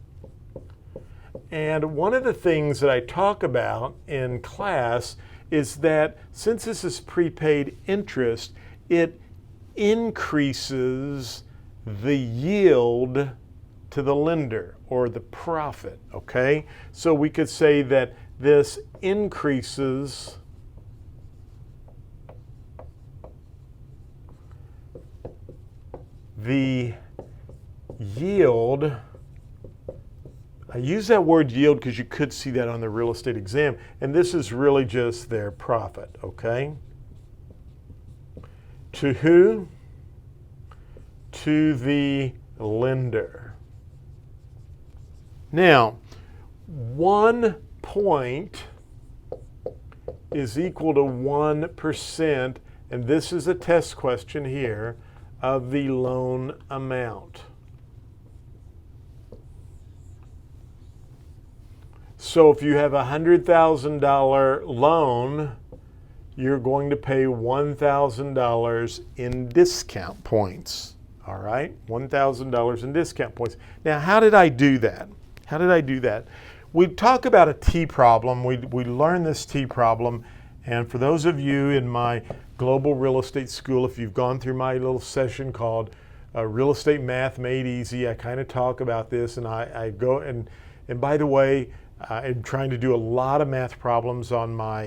And one of the things that I talk about in class is that since this is prepaid interest, it increases the yield to the lender, or the profit, okay? So we could say that this increases the yield. I use that word yield because you could see that on the real estate exam, and this is really just their profit, okay? To who? To the lender. Now, 1 point is equal to 1%, and this is a test question here, of the loan amount. So if you have a $100,000 loan, you're going to pay $1,000 in discount points. All right, $1,000 in discount points. Now, how did I do that? How did I do that? We talk about a T problem. We learn this T problem, and for those of you in my Global Real Estate School, if you've gone through my little session called Real Estate Math Made Easy, I kind of talk about this, and I go, and by the way, I'm trying to do a lot of math problems on my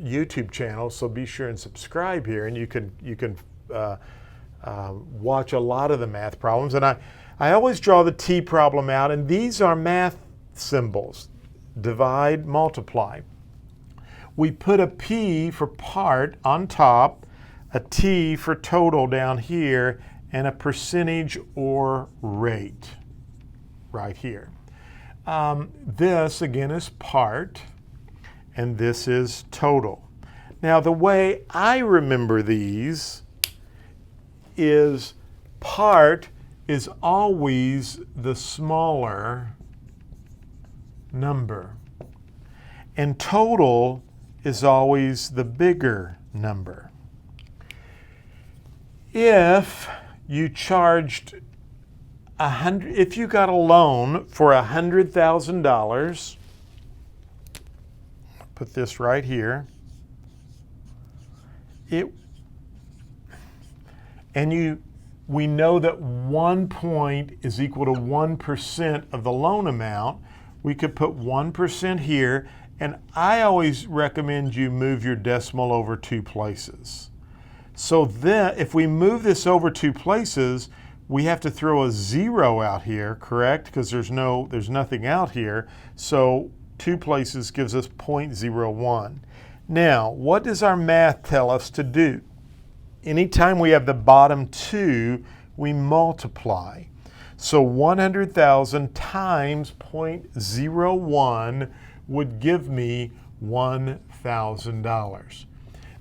YouTube channel, so be sure and subscribe here, and you can watch a lot of the math problems. And I always draw the T problem out, and these are math symbols: divide, multiply. We put a P for part on top, a T for total down here, and a percentage or rate right here. This, again, is part, and this is total. Now, the way I remember these is part is always the smaller number, and total is always the bigger number. If you charged if you got a loan for $100,000, put this right here, we know that 1 point is equal to 1% of the loan amount. We could put 1% here, and I always recommend you move your decimal over 2 places. So then, if we move this over 2 places, we have to throw a 0 out here, correct? Because there's nothing out here. So 2 places gives us 0.01. Now, what does our math tell us to do? Anytime we have the bottom 2, we multiply. So 100,000 times 0.01 would give me $1,000.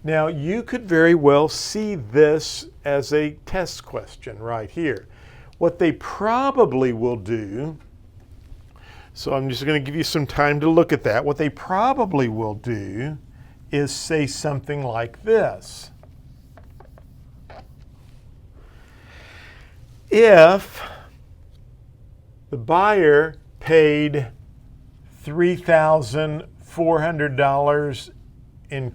Now, you could very well see this as a test question right here. What they probably will do, so I'm just going to give you some time to look at that. What they probably will do is say something like this. If the buyer paid $3,400 in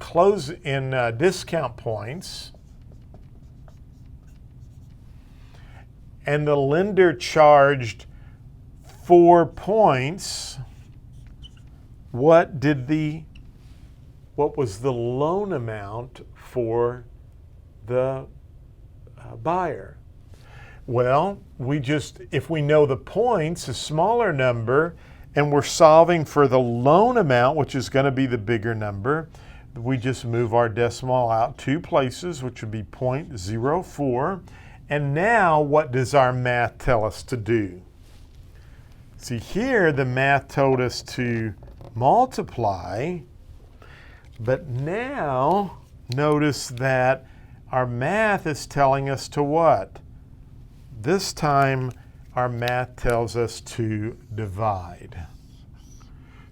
discount points, and the lender charged 4 points, what was the loan amount for the buyer? Well, if we know the points, a smaller number, and we're solving for the loan amount, which is going to be the bigger number, we just move our decimal out 2 places, which would be 0.04. And now, what does our math tell us to do? See, here the math told us to multiply, but now notice that our math is telling us to what? This time, our math tells us to divide.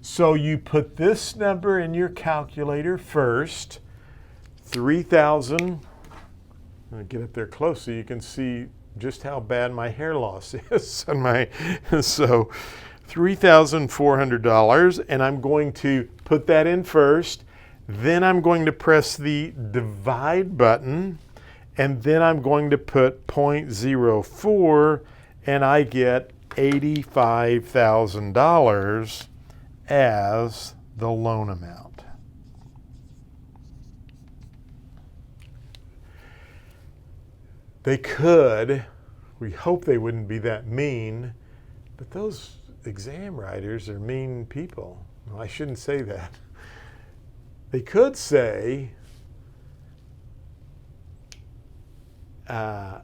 So you put this number in your calculator first, 3,000. I'm going to get up there close so you can see just how bad my hair loss is. So $3,400, and I'm going to put that in first. Then I'm going to press the divide button, and then I'm going to put 0.04, and I get $85,000 as the loan amount. They could, we hope they wouldn't be that mean, but those exam writers are mean people. Well, I shouldn't say that. They could say, I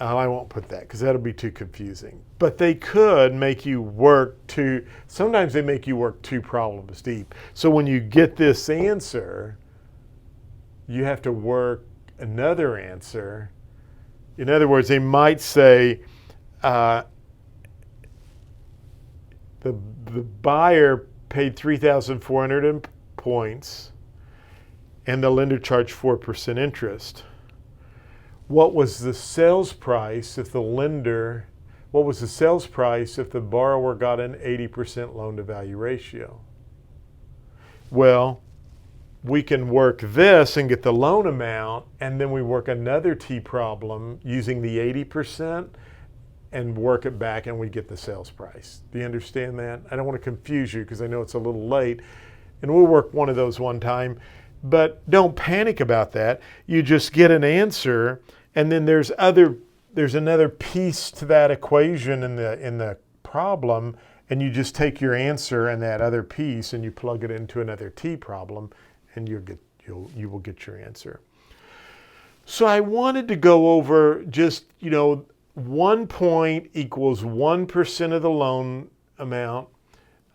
won't put that because that'll be too confusing. But they could make you work sometimes they make you work 2 problems deep. So when you get this answer, you have to work another answer. In other words, they might say the buyer paid 3,400 points and the lender charged 4% interest. What was the sales price if the borrower got an 80% loan to value ratio? Well, we can work this and get the loan amount, and then we work another T problem using the 80% and work it back, and we get the sales price. Do you understand that? I don't want to confuse you because I know it's a little late, and we'll work one of those one time, but don't panic about that. You just get an answer, and then there's another piece to that equation in the problem, and you just take your answer and that other piece and you plug it into another T problem, and you will get your answer. So I wanted to go over just, 1 point equals 1% of the loan amount.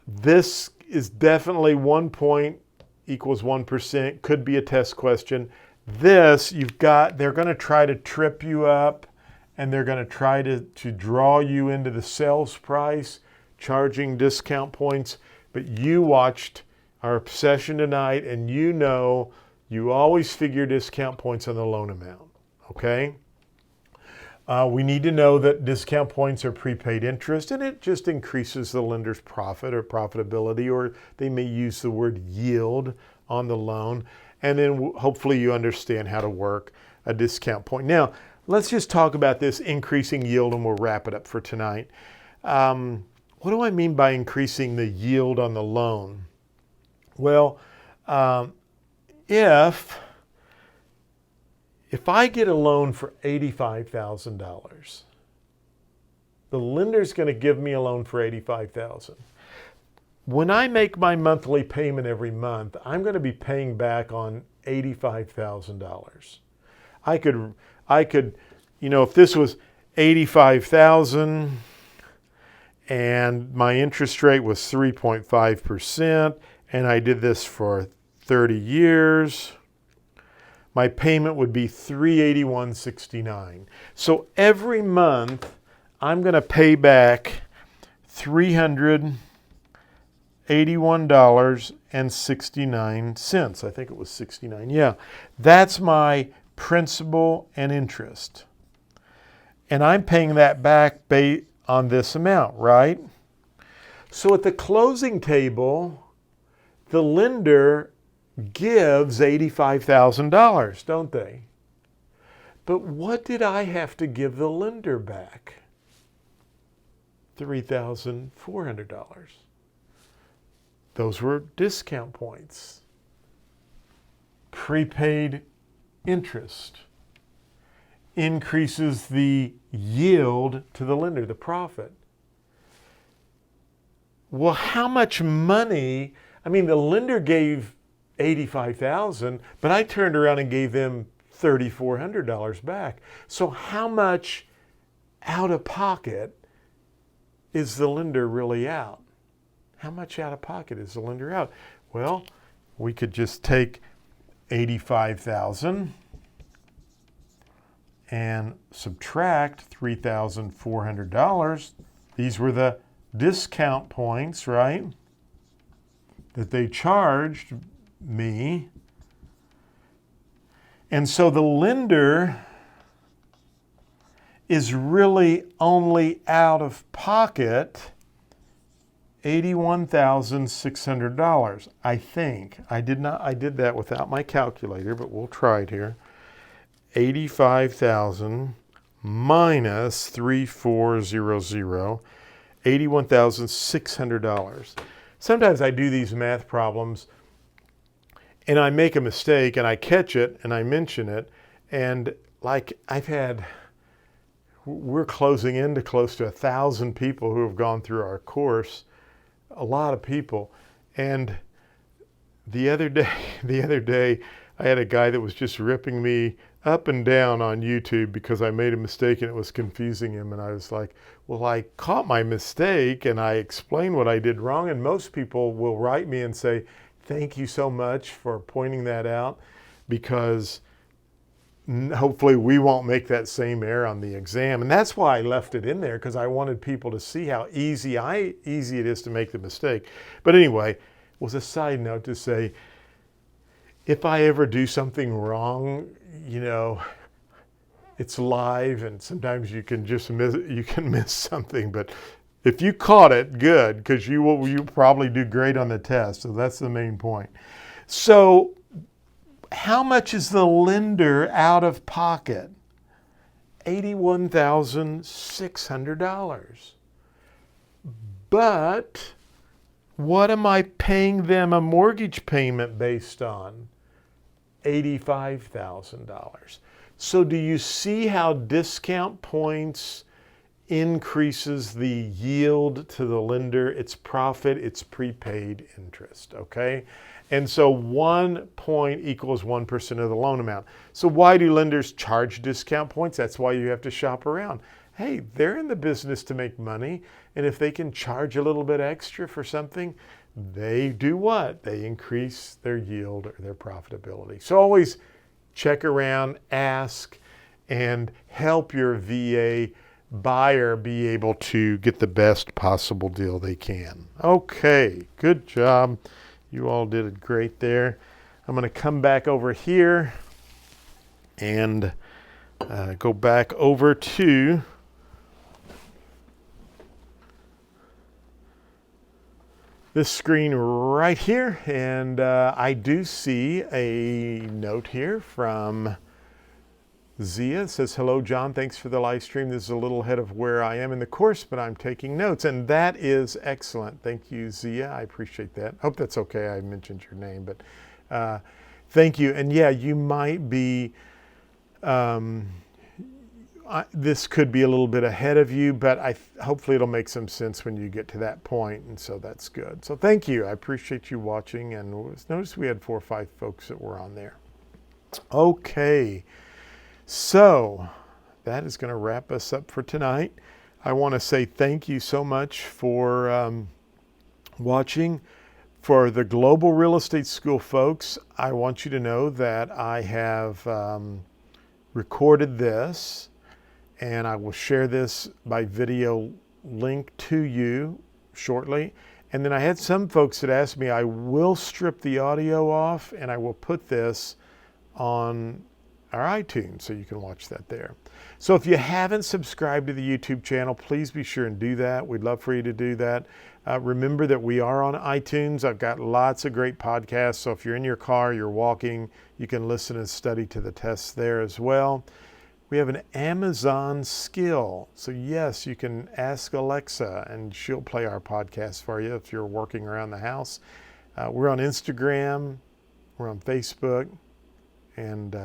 This is definitely 1 point equals 1%. Could be a test question. This, they're going to try to trip you up, and they're going to try to draw you into the sales price, charging discount points. But you watched our session tonight, and you always figure discount points on the loan amount, okay? We need to know that discount points are prepaid interest, and it just increases the lender's profit or profitability, or they may use the word yield on the loan. And then hopefully you understand how to work a discount point. Now, let's just talk about this increasing yield, and we'll wrap it up for tonight. What do I mean by increasing the yield on the loan? Well, if I get a loan for $85,000, the lender's going to give me a loan for $85,000. When I make my monthly payment every month, I'm going to be paying back on $85,000. I could, if this was $85,000 and my interest rate was 3.5%, and I did this for 30 years, my payment would be $381.69. So every month, I'm going to pay back $381.69. I think it was 69. Yeah, that's my principal and interest. And I'm paying that back on this amount, right? So at the closing table, the lender gives $85,000, don't they? But what did I have to give the lender back? $3,400. Those were discount points. Prepaid interest increases the yield to the lender, the profit. Well, how much money? I mean, the lender gave $85,000, but I turned around and gave them $3,400 back. So how much out of pocket is the lender really out? How much out of pocket is the lender out? Well, we could just take $85,000 and subtract $3,400. These were the discount points, right, that they charged me. And so the lender is really only out of pocket $81,600, I think. I did that without my calculator, but we'll try it here. 85,000 minus 3,400, $81,600. Sometimes I do these math problems and I make a mistake and I catch it and I mention it, and like we're closing into close to 1,000 people who have gone through our course, a lot of people. And the other day, I had a guy that was just ripping me up and down on YouTube because I made a mistake and it was confusing him. And I was like, well, I caught my mistake and I explained what I did wrong. And most people will write me and say, thank you so much for pointing that out, because hopefully we won't make that same error on the exam. And that's why I left it in there, because I wanted people to see how easy it is to make the mistake. But anyway, it was a side note to say, if I ever do something wrong, it's live and sometimes you can just miss something. But if you caught it, good, because you probably do great on the test. So that's the main point. So how much is the lender out of pocket? $81,600. But what am I paying them a mortgage payment based on? $85,000. So do you see how discount points increases the yield to the lender? It's profit, it's prepaid interest, okay? And so 1 point equals 1% of the loan amount. So why do lenders charge discount points? That's why you have to shop around. Hey, they're in the business to make money. And if they can charge a little bit extra for something, they do what? They increase their yield or their profitability. So always check around, ask, and help your VA buyer be able to get the best possible deal they can. Okay, good job. You all did it great there. I'm going to come back over here and go back over to this screen right here. And I do see a note here from Zia. It says, hello, John. Thanks for the live stream. This is a little ahead of where I am in the course, but I'm taking notes. And that is excellent. Thank you, Zia. I appreciate that. Hope that's okay. I mentioned your name, but thank you. And yeah, you might be, this could be a little bit ahead of you, but hopefully it'll make some sense when you get to that point. And so that's good. So thank you. I appreciate you watching. And notice we had 4 or 5 folks that were on there. Okay. So that is going to wrap us up for tonight. I want to say thank you so much for watching. For the Global Real Estate School folks, I want you to know that I have recorded this, and I will share this by video link to you shortly. And then I had some folks that asked me, I will strip the audio off and I will put this on our iTunes so you can watch that there. So if you haven't subscribed to the YouTube channel, please be sure and do that. We'd love for you to do that. Remember that we are on iTunes. I've got lots of great podcasts. So if you're in your car, you're walking, you can listen and study to the tests there as well. We have an Amazon skill. So yes, you can ask Alexa and she'll play our podcast for you if you're working around the house. We're on Instagram, we're on Facebook, and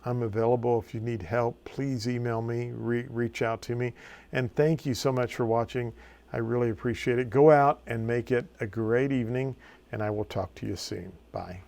I'm available if you need help. Please email me, reach out to me. And thank you so much for watching. I really appreciate it. Go out and make it a great evening, and I will talk to you soon. Bye.